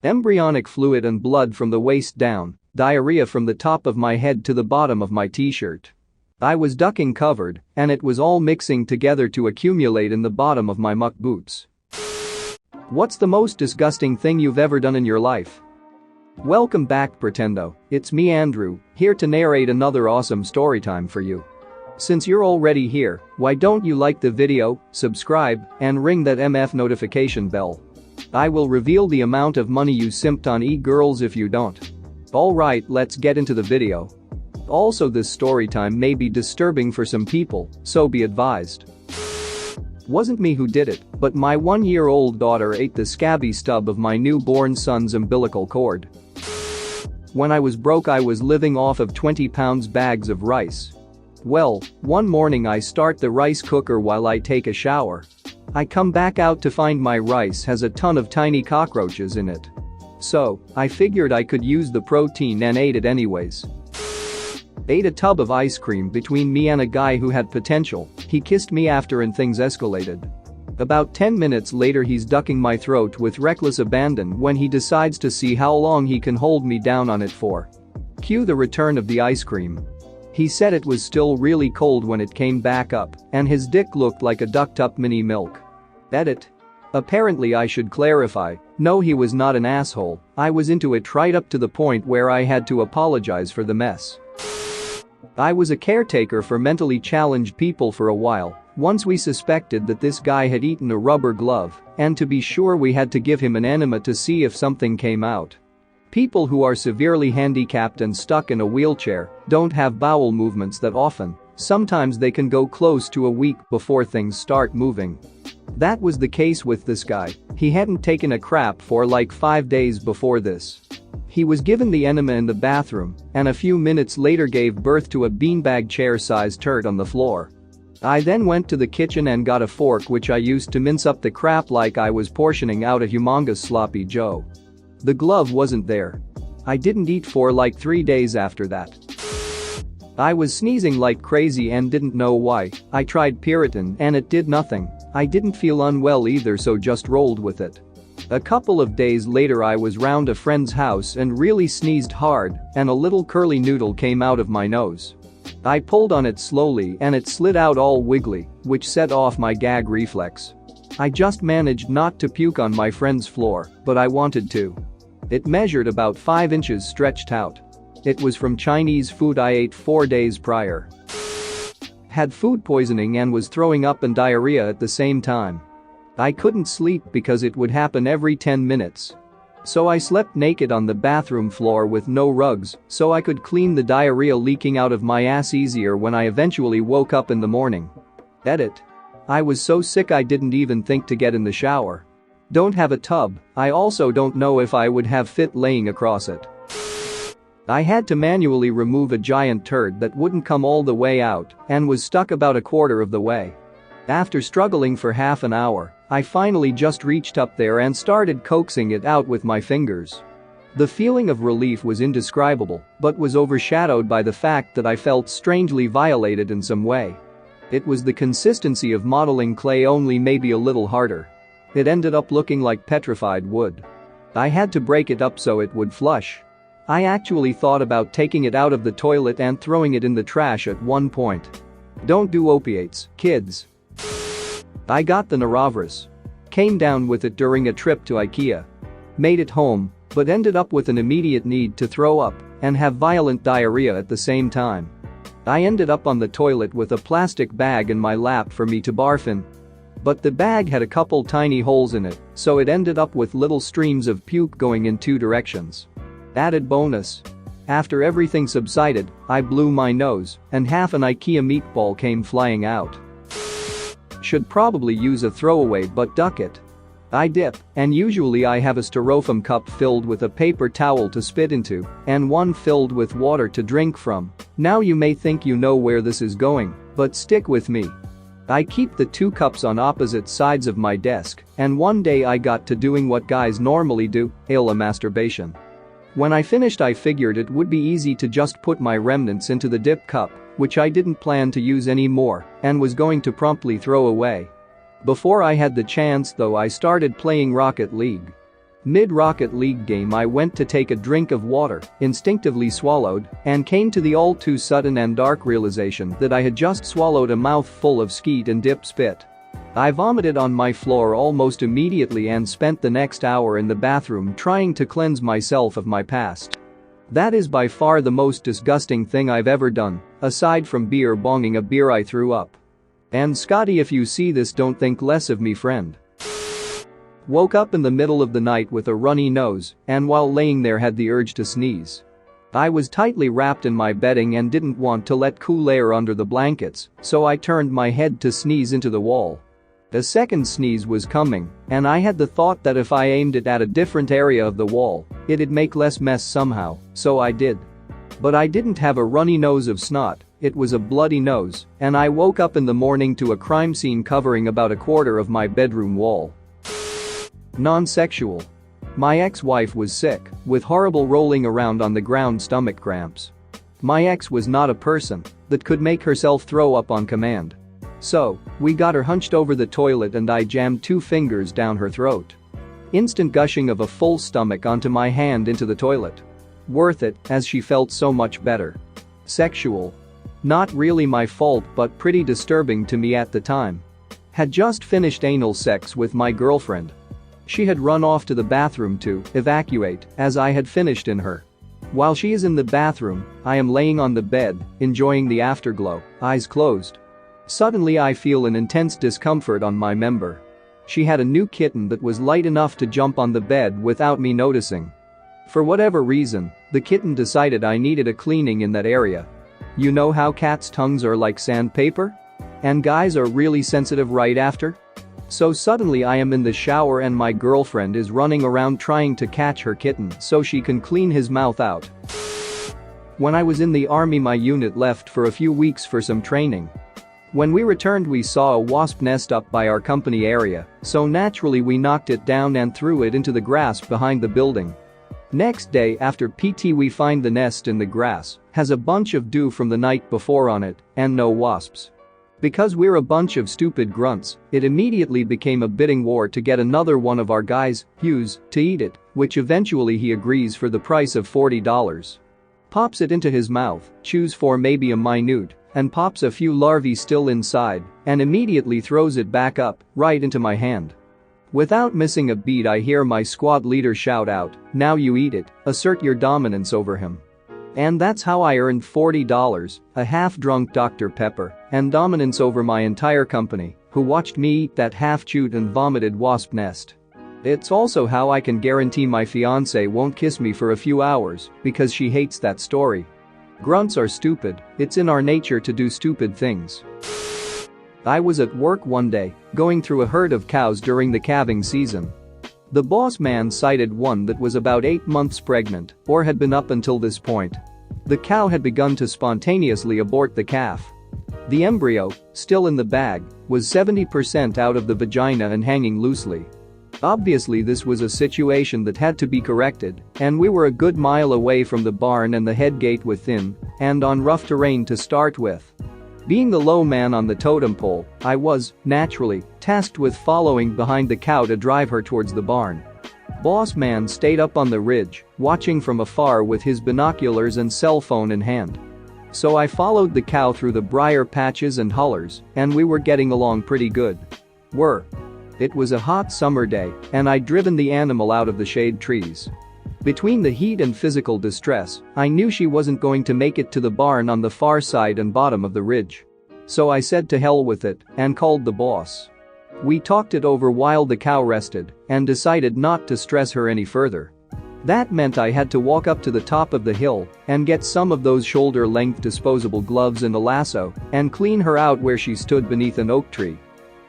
Embryonic fluid and blood from the waist down, diarrhea from the top of my head to the bottom of my t-shirt. I was ducking covered, and it was all mixing together to accumulate in the bottom of my muck boots. What's the most disgusting thing you've ever done in your life? Welcome back, Pretendo. It's me, Andrew, here to narrate another awesome storytime for you. Since you're already here, why don't you like the video, subscribe, and ring that MF notification bell? I will reveal the amount of money you simped on e-girls if you don't. Alright, let's get into the video. Also, this storytime may be disturbing for some people, so be advised. Wasn't me who did it, but my 1-year-old daughter ate the scabby stub of my newborn son's umbilical cord. When I was broke, I was living off of 20-pound bags of rice. Well, one morning I start the rice cooker while I take a shower. I come back out to find my rice has a ton of tiny cockroaches in it. So, I figured I could use the protein and ate it anyways. Ate a tub of ice cream between me and a guy who had potential. He kissed me after and things escalated. About 10 minutes later, he's ducking my throat with reckless abandon when he decides to see how long he can hold me down on it for. Cue the return of the ice cream. He said it was still really cold when it came back up, and his dick looked like a ducked up mini milk. Edit. Apparently, I should clarify, no, he was not an asshole. I was into it right up to the point where I had to apologize for the mess. I was a caretaker for mentally challenged people for a while. Once we suspected that this guy had eaten a rubber glove, and to be sure we had to give him an enema to see if something came out. People who are severely handicapped and stuck in a wheelchair don't have bowel movements that often. Sometimes they can go close to a week before things start moving. That was the case with this guy. He hadn't taken a crap for like 5 days before this. He was given the enema in the bathroom and a few minutes later gave birth to a beanbag chair-sized turd on the floor. I then went to the kitchen and got a fork which I used to mince up the crap like I was portioning out a humongous sloppy joe. The glove wasn't there. I didn't eat for like 3 days after that. I was sneezing like crazy and didn't know why. I tried Piriton and it did nothing. I didn't feel unwell either, so just rolled with it. A couple of days later I was round a friend's house and really sneezed hard, and a little curly noodle came out of my nose. I pulled on it slowly and it slid out all wiggly, which set off my gag reflex. I just managed not to puke on my friend's floor, but I wanted to. It measured about 5 inches stretched out. It was from Chinese food I ate 4 days prior. Had food poisoning and was throwing up and diarrhea at the same time. I couldn't sleep because it would happen every 10 minutes. So I slept naked on the bathroom floor with no rugs so I could clean the diarrhea leaking out of my ass easier when I eventually woke up in the morning. Edit. I was so sick I didn't even think to get in the shower. Don't have a tub. I also don't know if I would have fit laying across it. I had to manually remove a giant turd that wouldn't come all the way out and was stuck about a quarter of the way. After struggling for half an hour, I finally just reached up there and started coaxing it out with my fingers. The feeling of relief was indescribable, but was overshadowed by the fact that I felt strangely violated in some way. It was the consistency of modeling clay, only maybe a little harder. It ended up looking like petrified wood. I had to break it up so it would flush. I actually thought about taking it out of the toilet and throwing it in the trash at one point. Don't do opiates, kids. I got the norovirus. Came down with it during a trip to IKEA. Made it home, but ended up with an immediate need to throw up and have violent diarrhea at the same time. I ended up on the toilet with a plastic bag in my lap for me to barf in. But the bag had a couple tiny holes in it, so it ended up with little streams of puke going in 2 directions. Added bonus. After everything subsided, I blew my nose and half an IKEA meatball came flying out. Should probably use a throwaway but duck it. I dip, and usually I have a styrofoam cup filled with a paper towel to spit into and one filled with water to drink from. Now you may think you know where this is going, but stick with me. I keep the 2 cups on opposite sides of my desk, and one day I got to doing what guys normally do, a masturbation. When I finished, I figured it would be easy to just put my remnants into the dip cup, which I didn't plan to use anymore and was going to promptly throw away. Before I had the chance though, I started playing Rocket League. Mid-Rocket League game I went to take a drink of water, instinctively swallowed, and came to the all too sudden and dark realization that I had just swallowed a mouthful of skeet and dip spit. I vomited on my floor almost immediately and spent the next hour in the bathroom trying to cleanse myself of my past. That is by far the most disgusting thing I've ever done, aside from beer bonging a beer I threw up. And Scotty, if you see this, don't think less of me, friend. Woke up in the middle of the night with a runny nose and while laying there had the urge to sneeze. I was tightly wrapped in my bedding and didn't want to let cool air under the blankets, so I turned my head to sneeze into the wall. A second sneeze was coming, and I had the thought that if I aimed it at a different area of the wall, it'd make less mess somehow, so I did. But I didn't have a runny nose of snot, it was a bloody nose, and I woke up in the morning to a crime scene covering about a quarter of my bedroom wall. Non-sexual. My ex-wife was sick, with horrible rolling around on the ground stomach cramps. My ex was not a person that could make herself throw up on command. So, we got her hunched over the toilet and I jammed 2 fingers down her throat. Instant gushing of a full stomach onto my hand into the toilet. Worth it, as she felt so much better. Sexual. Not really my fault but pretty disturbing to me at the time. Had just finished anal sex with my girlfriend. She had run off to the bathroom to evacuate as I had finished in her. While she is in the bathroom, I am laying on the bed, enjoying the afterglow, eyes closed. Suddenly I feel an intense discomfort on my member. She had a new kitten that was light enough to jump on the bed without me noticing. For whatever reason, the kitten decided I needed a cleaning in that area. You know how cats' tongues are like sandpaper? And guys are really sensitive right after? So suddenly I am in the shower and my girlfriend is running around trying to catch her kitten so she can clean his mouth out. When I was in the army, my unit left for a few weeks for some training. When we returned, we saw a wasp nest up by our company area, so naturally we knocked it down and threw it into the grass behind the building. Next day after PT we find the nest in the grass, has a bunch of dew from the night before on it, and no wasps. Because we're a bunch of stupid grunts, it immediately became a bidding war to get another one of our guys, Hughes, to eat it, which eventually he agrees for the price of $40. Pops it into his mouth, chews for maybe a minute, and pops a few larvae still inside, and immediately throws it back up, right into my hand. Without missing a beat I hear my squad leader shout out, "Now you eat it, assert your dominance over him." And that's how I earned $40, a half-drunk Dr. Pepper, and dominance over my entire company, who watched me eat that half-chewed and vomited wasp nest. It's also how I can guarantee my fiancé won't kiss me for a few hours, because she hates that story. Grunts are stupid, it's in our nature to do stupid things. I was at work one day, going through a herd of cows during the calving season. The boss man sighted one that was about 8 months pregnant, or had been up until this point. The cow had begun to spontaneously abort the calf. The embryo, still in the bag, was 70% out of the vagina and hanging loosely. Obviously this was a situation that had to be corrected, and we were a good mile away from the barn and the head gate within, and on rough terrain to start with. Being the low man on the totem pole, I was, naturally, tasked with following behind the cow to drive her towards the barn. Boss man stayed up on the ridge, watching from afar with his binoculars and cell phone in hand. So I followed the cow through the briar patches and hollers, and we were getting along pretty good. It was a hot summer day, and I'd driven the animal out of the shade trees. Between the heat and physical distress, I knew she wasn't going to make it to the barn on the far side and bottom of the ridge. So I said to hell with it and called the boss. We talked it over while the cow rested and decided not to stress her any further. That meant I had to walk up to the top of the hill and get some of those shoulder-length disposable gloves and a lasso and clean her out where she stood beneath an oak tree.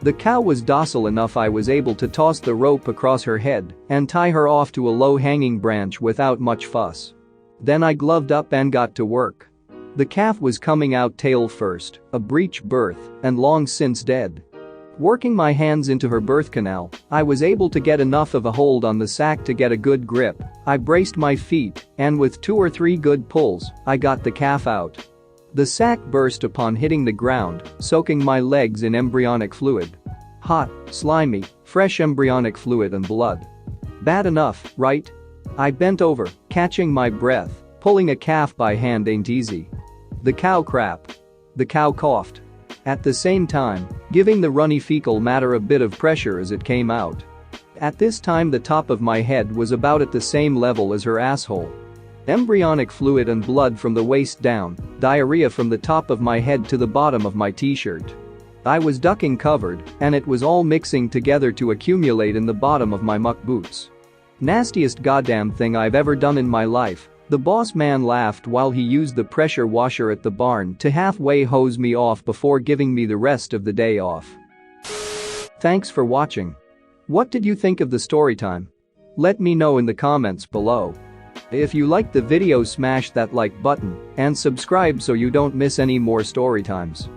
The cow was docile enough I was able to toss the rope across her head and tie her off to a low-hanging branch without much fuss. Then I gloved up and got to work. The calf was coming out tail first, a breech birth, and long since dead. Working my hands into her birth canal, I was able to get enough of a hold on the sack to get a good grip. I braced my feet, and with 2 or 3 good pulls, I got the calf out. The sack burst upon hitting the ground, soaking my legs in embryonic fluid. Hot, slimy, fresh embryonic fluid and blood. Bad enough, right? I bent over, catching my breath. Pulling a calf by hand ain't easy. The cow crap. The cow coughed. At the same time, giving the runny fecal matter a bit of pressure as it came out. At this time the top of my head was about at the same level as her asshole. Embryonic fluid and blood from the waist down, diarrhea from the top of my head to the bottom of my t-shirt. I was ducking covered, and it was all mixing together to accumulate in the bottom of my muck boots. Nastiest goddamn thing I've ever done in my life. The boss man laughed while he used the pressure washer at the barn to halfway hose me off before giving me the rest of the day off. Thanks for watching. What did you think of the story time? Let me know in the comments below. If you liked the video, smash that like button and subscribe so you don't miss any more story times.